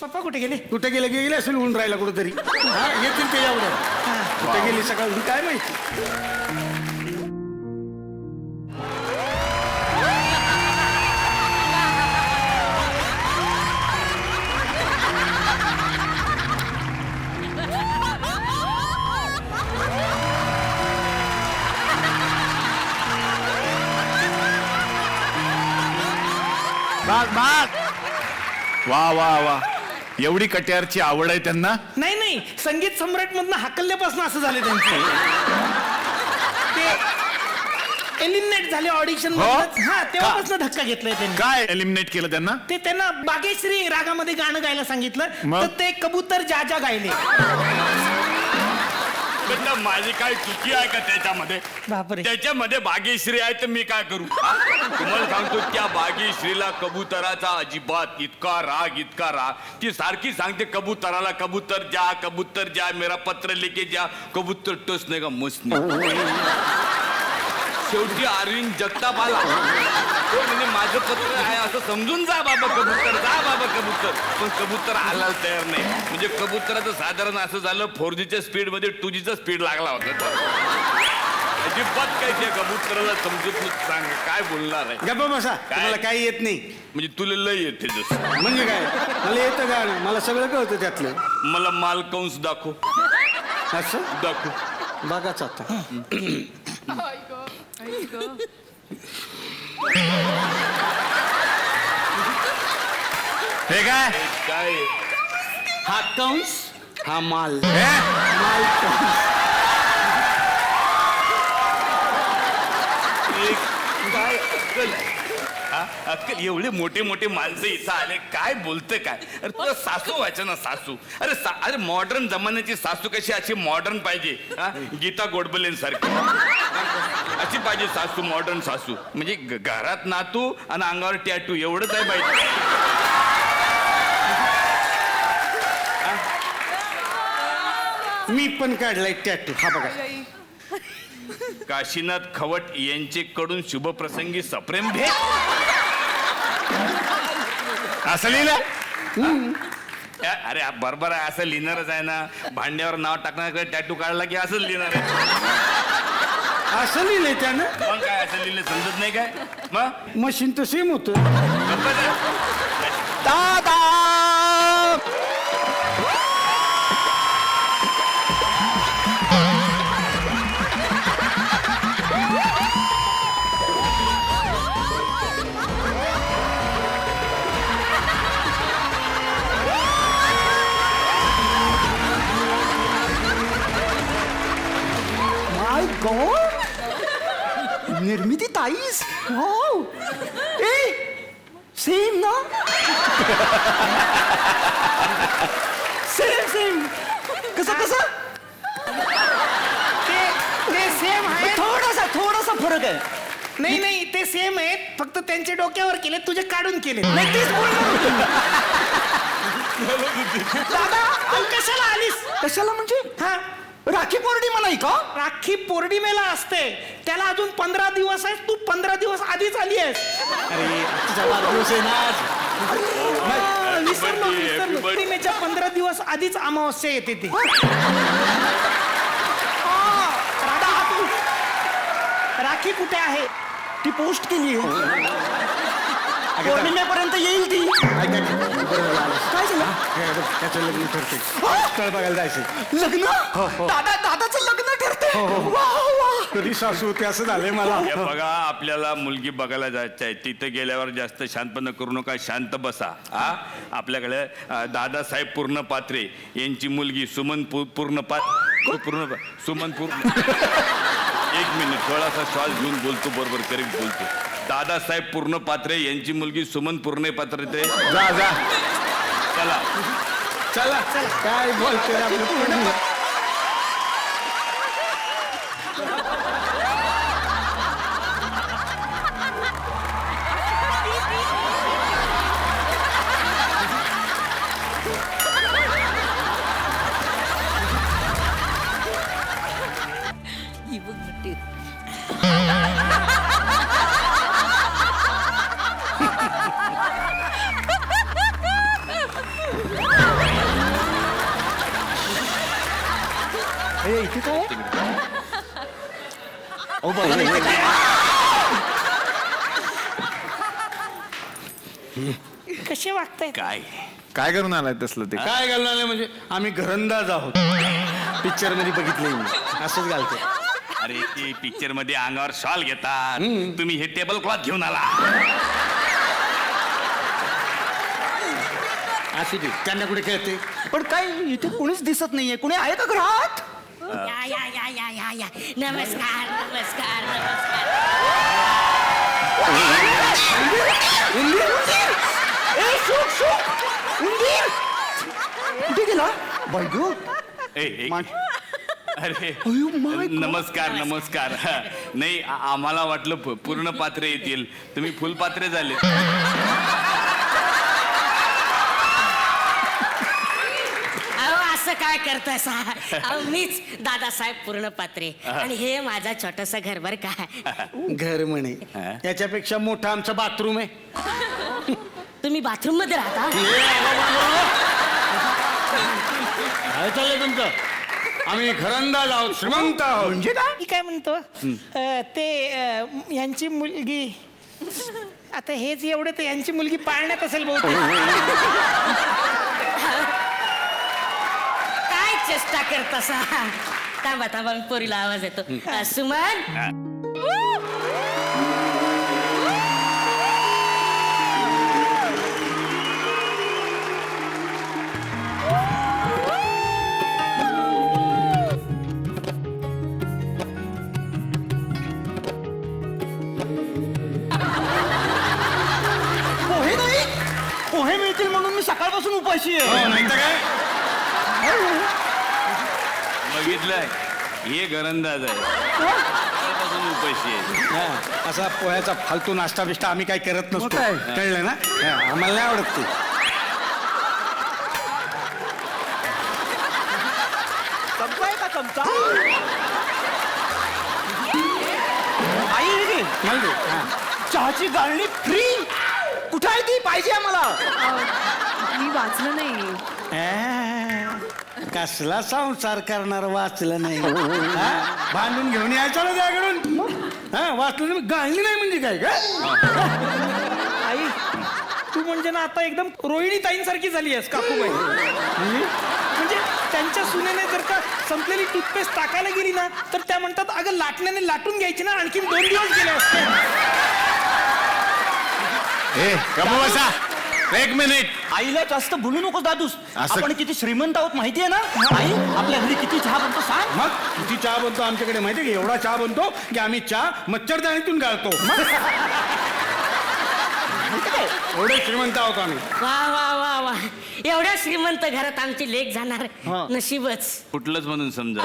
पप्पा कुठे गेले? कुठे गेले असेल ऊन राहिला कुठेतरी. येतील ते एवढं. कुठे गेली सकाळून काय माहिती. वा वा वा, एवढी कट्यारची आवड आहे त्यांना. नाही नाही, संगीत सम्राट मधनं हाकलल्यापासून असं झालं त्यांचं. ते एलिमिनेट झाले ऑडिशन. हा, तेव्हापासून धक्का घेतलाय त्यांनी. काय एलिमिनेट केलं त्यांना? ते त्यांना बागेश्री रागामध्ये गाणं गायला सांगितलं, मग? तर ते कबूतर जा गायले. माझी काय चुकी आहे का त्याच्यामध्ये? बापरे. त्याच्यामध्ये भाग्यश्री आहे तर मी काय करू? तुम्हाला सांगतो, त्या भाग्यश्रीला कबुतराचा अजिबात इतका राग, ती सारखी सांगते कबुतराला, कबूतर जा मेरा पत्र लेके जा. कबूतर टोच नाही का मस्त नाही. शेवटी अरविंद जगताप आला. तो म्हणजे माझं पत्र आहे असं समजून जा बाबा कबूतर. पण कबूतर आला तयार नाही. म्हणजे कबुतराचं साधारण असं झालं, 4Gच्या स्पीड मध्ये 2Gचा स्पीड लागला होता. अजिबात काय त्या कबुतराला समजूत सांग काय बोलणार आहे. गप्पा बसा, तुम्हाला काही येत नाही. म्हणजे तुला लय येते जसं. म्हणजे काय, मला येतं गाणं, मला सगळं कळतं त्यातलं. मला माल कंस दाखव. असं दाखव बघाच आता. हे काय? काय हा कंस, हा माल. हे? काय अक्कल आहे? अक्कल, एवढे मोठे माणसं इथं आले, काय बोलतं काय? अरे तुला सासू व्हायचं ना, सासू. अरे मॉडर्न जमान्याची सासू कशी अशी मॉडर्न पाहिजे. गीता गोडबोलेंसारखी अशी पाहिजे सासू, मॉडर्न सासू. म्हणजे घरात नातू आणि अंगावर टॅटू एवढंच आहे पाहिजे. मी पण काढलाय टॅटू. हा बघा. काशीनाथ खवट यांचेकडून शुभप्रसंगी सप्रेम भेट. असं लिहिलं? अरे बरोबर आहे, असं लिहिणारच आहे ना. भांड्यावर नाव टाकण्याकडे टॅटू काढला की असंच लिहिणार आहे. असं लिहिलंय त्यानं. मग काय असं लिहिलं समजत नाही काय? मग मशीन तर सेम होतं. दादा माय गॉड, निर्मिती ताईस. वाव, सेम ना. सेम कसं ते सेम आहे. थोडासा फरक आहे. नाही, ते सेम आहेत, फक्त त्यांच्या डोक्यावर केले, तुझे काढून केले. नाही, तेच बोलणार. दादा, तू कशाला आलीस? कशाला म्हणजे? हा, राखी पौर्णिमा नाही का? राखी पौर्णिमेला असते, त्याला अजून 15 दिवस आहेत. तू 15 दिवस आधीच आली आहेस. अरे तुझा वाढदिवस आहे ना. विसरलो. पौर्णिमेच्या 15 दिवस आधीच अमावस्या येते ती. राखी कुठे आहे? ती पोस्ट केली. पौर्णिमेपर्यंत येईल ती. काय झालं? त्याचं लग्न ठरते. स्थळ बघायला जायचं. लग्न? दादाचं लग्न ठरते. कधी सासू होते असं झालंय मला. हे बघा, आपल्याला मुलगी बघायला जायचं आहे. तिथं गेल्यावर जास्त शांतपणा करू नका, शांत बसा. आपल्याकडे दादासाहेब पूर्णपात्रे यांची मुलगी सुमन सुमन एक मिनिट, थोडासा श्वास घेऊन बोलतो, बरोबर करेक्ट बोलतो. दादासाहेब पूर्णपात्रे यांची मुलगी सुमन पूर्णपात्रे. जा चला काय बोलतोय आपलं. हे इथे काय आहे? अहो बघा ना इथे काय आहे? कसे वागतायत काय काय करून आलाय तसलं ते काय घालणार नाही म्हणजे आम्ही घरंदाज आहोत. पिक्चर मध्ये बघितलंय मी असंच घालतो. अरे ते पिक्चर मध्ये अंगावर शॉल घेतात तुम्ही हे टेबल क्लॉथ घेऊन आला. असू दे त्यांना कुठे कळते. पण काय इथे कोणीच दिसत नाहीये. कोणी आहे का घरात? या या या या या या नमस्कार नमस्कार नमस्कार उंदीर उंदीर ए शुक शुक उंदीर कुठे गेला बायगो? ए, ए, अरे अयो, my God. नमस्कार नमस्कार नाही आम्हाला वाटलं पूर्ण पात्रे येतील तुम्ही फुलपात्रे झाले. अहो असं काय करताय सा अहो मीच दादासाहेब पूर्ण पात्रे आणि हे माझा छोटस घर बर का. घर म्हणे याच्यापेक्षा मोठं आमचं बाथरूम आहे. तुम्ही बाथरूम मध्ये राहता? काय चाललंय तुमचं? आम्ही घरंदाज आहोत श्रीमंत आहोत. म्हणजे काय? मी काय म्हणतो यांची मुलगी आता हेच एवढं तर यांची मुलगी पाळण्यात असेल बहुतेक. काय चेष्टा करता सा थांबा थांबा मी पोरीला आवाज येतो. सुमन पोहे नाही? पोहे मिळतील म्हणून मी सकाळपासून उपाशी आहे. नाही तर काय बघितलंय हे घरंदाज आहे त्यापासून उपाशी आहे. हा, असा पोह्याचा फालतू नाश्ता बिष्टा आम्ही काय करत नसतो. काय? कळलं ना हा, आम्हाला नाही आवडत ते. चमचा आहे का चमचा? आई हे घे. मला दे. हा. चहाची गाळणी फ्री. कुठं आहे ती? पाहिजे आम्हाला. मी वाचलं नाही. कसला संसार करणार वाचलं नाही. हा? भांडून घेऊन यायचं ना त्याकडून. हा वाचलं नाही गाळली नाही म्हणजे काय का? आई तू म्हणजे ना आता एकदम रोहिणी ताईंसारखी झाली आहेस काकूबाई. म्हणजे त्यांच्या सुनेने जर का संपलेली टूथपेस्ट टाकायला गेली ना तर त्या म्हणतात अगं लाटण्याने लाटून घ्यायची ना आणखीन 2 दिवस गेले असते. ए गप्प बसा एक मिनिट. आईला जास्त बोलू नको दादूस. असं- आपण किती श्रीमंत आहोत माहितीये ना? आई आपल्या घरी किती चहा बनतो सांग. मग किती चहा बनतो आमच्याकडे माहितीये का? एवढा चहा बनतो की आम्ही चहा मच्छरदाणीतून गाळतो. एवढे श्रीमंत आहोत आम्ही. वा वा वा वा एवढ्या श्रीमंत घरात आमची लेक जाणार हा. नशीबच. कुठलंच म्हणून समजा